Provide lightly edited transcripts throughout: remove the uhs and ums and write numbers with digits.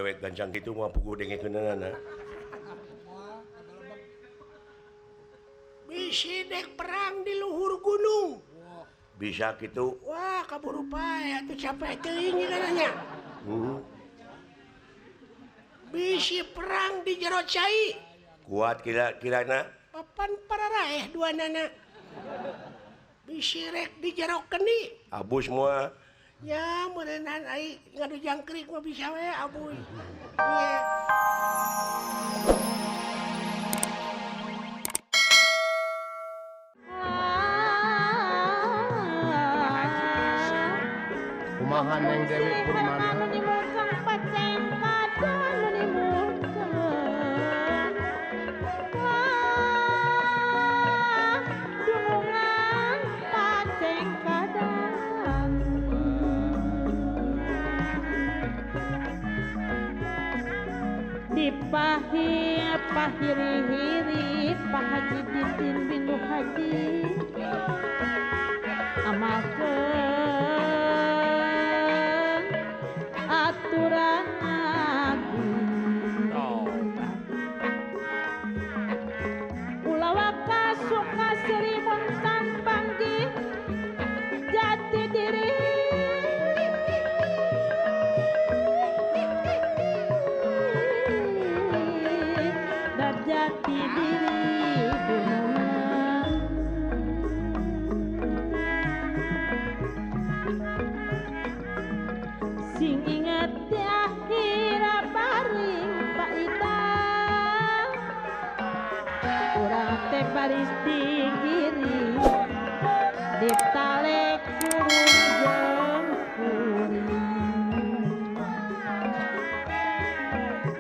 dewek gancang gitu mah pugu dengekeunana. Bisi dek perang di luhur gunung. Bisa gitu. Wah, kaburu pae atuh capek teuing nanya. Bisi perang di jero cai. Kuat kira-kirana. Papan pararaeh dua nana. Bisi rek di jero keni. Abus semua. Ya, meureunhan ai ngadu jangkrik mah bisa we abuy. Iya. Kumaha Neng Dewi Purmana? Pahiri-hiri Pak Haji Didin Bindu Haji amakeun aturan agung ulawa kasuka Srimun Sampanggi jati diri jati diri benar sing inget ya hira paring paidah urang teh baris digiri ditalek kurung jeung kuring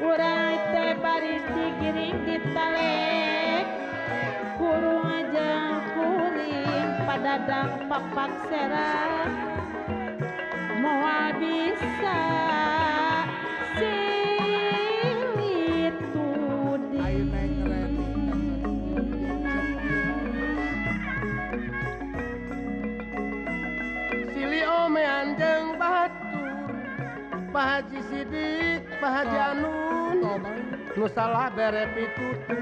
urang teh baris digiring ditalek kurung jeung kuring padadang papak serang moal bisa silih tuding Silih omean jeung batur Pak Haji Sidik Pak Haji Anun nu salah bere pitutur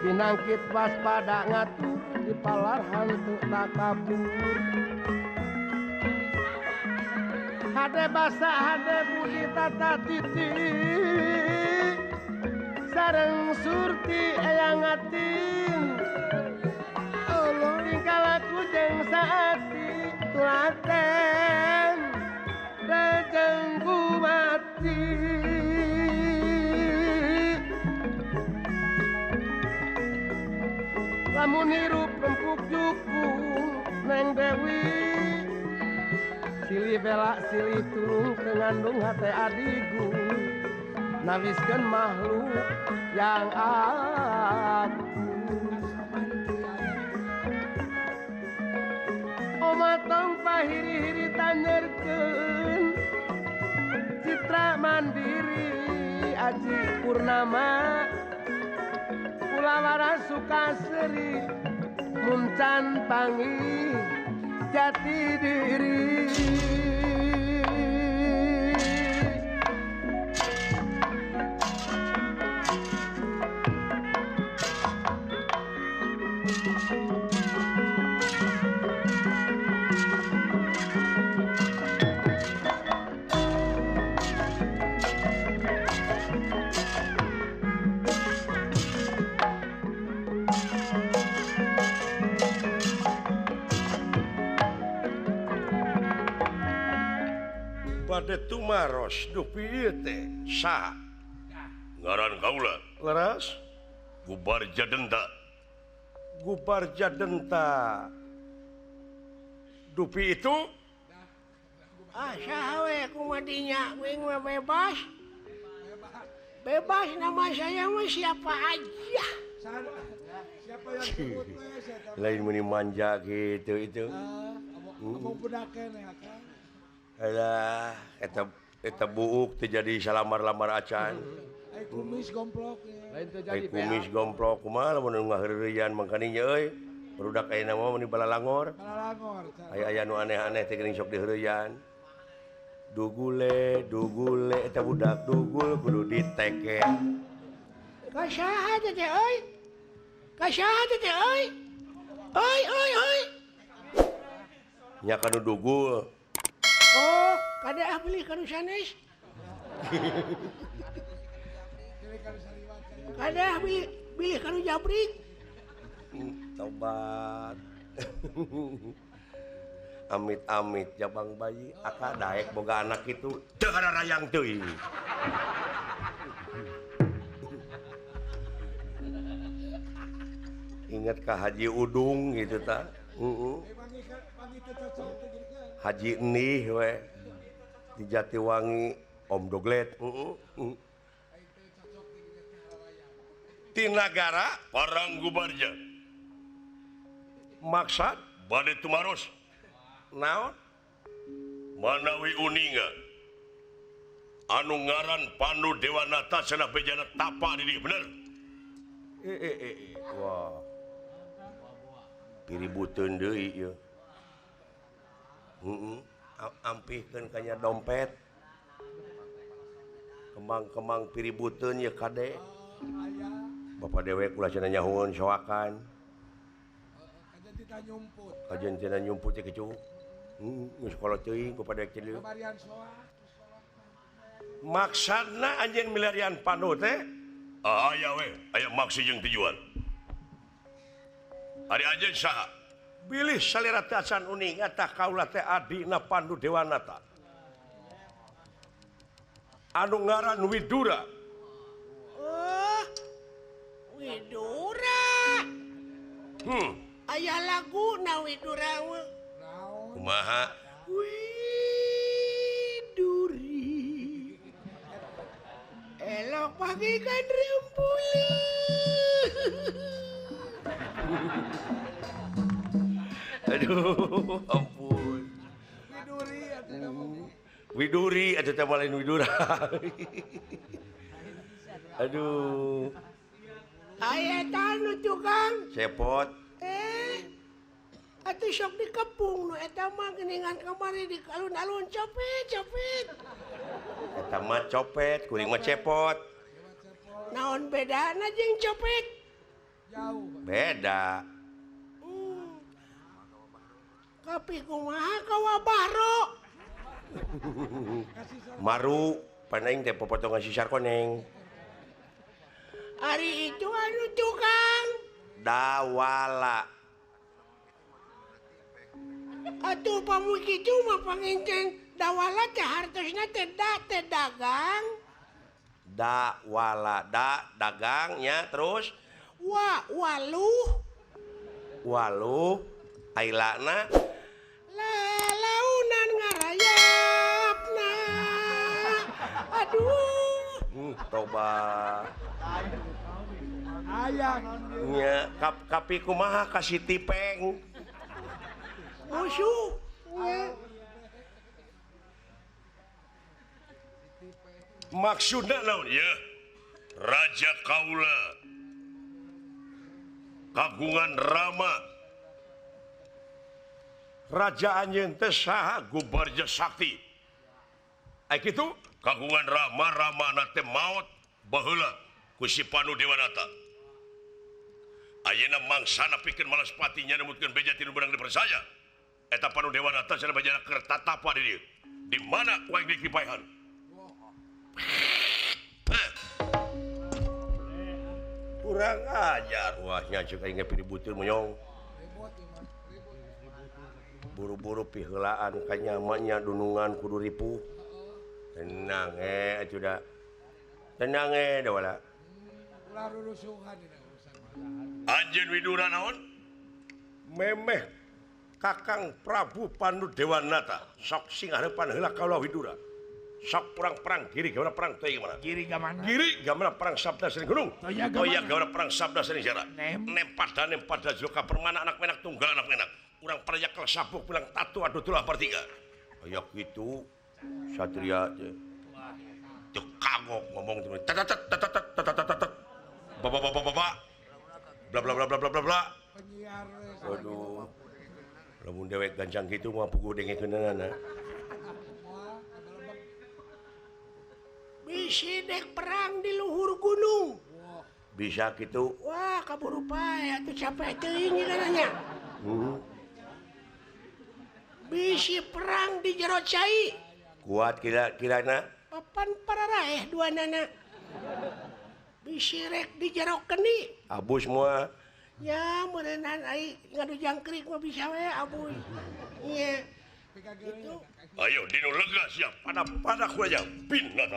binangkit waspada ngatur di palarhan teu takabur hade basa hade budi tata titi sareng surti eyang atin tingkah laku jeung saati tulaten rejeng mati lamun hirup rempuk jukung Neng Dewi silih bela silih tulung tengandung hate adigu nawiskeun makhluk yang agung omatong pahiri-hiri tanyeurkeun citra mandiri Aji Purnama Kulawara Sukaseri Muncan Pangi Jati diri Bade tumaros dupi ieu teh saha? Ngaran kaula. Leres? Gubar Jadenta. Gubar Jadenta. Dupi itu Saha we kumadinya wing mah bebas. Bebas nama saya mah siapa aja. Siapa yang sebut lain meni manja gitu itu. Abang budakeun ya kan. Alah eta buuk teu jadi salamar-lamar acan. Ai kumis gomplok ya. lain teu Ai jadi kumis gomplok kumaha lamun ngaheureuyan mangkaninya euy. Barudak ayeuna mah meni balalangor. Kalalangor. Aya nu aneh-aneh teh geuning sok diheureuyaan. dugule eta budak dugul kudu diteke. Kasaha teh euy? Kasaha teh euy? Oi. Nya kanu dugul. Oh, kada beli kanu sanes. Kada beli kanu jabrik. Tobat. Amit-amit jabang bayi aka daek boga anak itu teu hararayang teuing. Ingat ka Haji Udung gitu ta. Haji Enih we di Jatiwangi Om Doglet. Ti nagara Parang Gubarja. Maksud bade tumaros. Naon? Manawi uninga. Anu ngaran Pandu Dewanata cenah bejana tapa di dieu bener. Wah. Piributeun deui ieu. Ampihkeun kanya dompet. Kembang-kembang piributeun ye kade. Bapak dewe kula cenah nyahoeun soakan. Kajian cenah nyumput teh kicu. Geus kolot teuing ku pada kieu. Maksudna anjeun milarian Pandu teh aya we, aya maksud jeung tujuan. Ari anjeun saha? Bilih salira tasan uning tah kaula teh adina Pandu Dewanata. Anu ngaran Widura. Oh, Widura. Aya lagu na Widura mah. Kumaha? Widuri. Elok bagaikan rembulan. Aduh, ampun. Widuri atuh teh lain Widura. Aduh. Aya tanu tukang. Cepot. Atuh sok dikepung nu eta mah geuningan kamari di alun-alun copet. Eta mah copet, kuring mah cepot. Naon bedana jeung copet? Jauh. Beda. Tapi kumaha kawa bahro? Maru, panaing teh popotongan sisar koneng. Ari itu anu tukang. Dawala. Atuh pamu kitu mah pangencen dawala teh hartosna teh dagang. Dawala, dagangnya terus waluh ailana launan ngarayapna. Aduh. Tobat. Ayah. Nya kapi kumaha kasih tipeng. Musuh. Maksudna naon ya? Raja Kaula kagungan Rama. Raja anjeun teh saha Gubarja Sakti. Ai kitu kagungan Rama, Ramana teh maot baheula ku si Pandu Dewanata. Ayeuna mangsana pikeun malaspati nya nemutkeun beja tinu beurang dipercaya. Eta Pandu Dewanata cenah bejana keur tatapa di dieu. Di mana wae dikipaehan? Kurang ajar wahnya cek aing piributeun monyong. Buru-buru piheulaan ka nyamanya dunungan kudu ripuh. Tenang atuh da. Tenang da wala. Ulah rurusuhan dina urusan. Anjeun Widura naon? Memeh Kakang Prabu Pandu Dewanata sok singaheupan heula kaula Widura. Sok perang-perang giri gamana perang teuing mana? Kiri gamana? Giri gamana perang sabda sering gunung. Toya gamana perang sabda sering jara. Nempat juga permana anak menak tunggal anak menak. Urang praja kelas sapuk bilang tatu adu tulah bertiga. Aya kitu satria teh. Teu kagok ngomong teh. Tat. Baba. Bla bla bla bla bla bla bla. Penyiar. Aduh. Lamun dewek gancang kitu mah puguh dengekeunana. bisi dek perang di luhur gunung. Bisa gitu. Wah, kabur upaya tuh capek teuing nanya. Bisi perang di jero cai. Kuat kira-kirana. Papan para raeh dua nana. Bisi rek di jero keni. Abu semua. Ya, merenang ai ngadu jangkrik mah bisa we abuy. Iya. Itu Ayo dino lega siap pada ku aja. Pindah.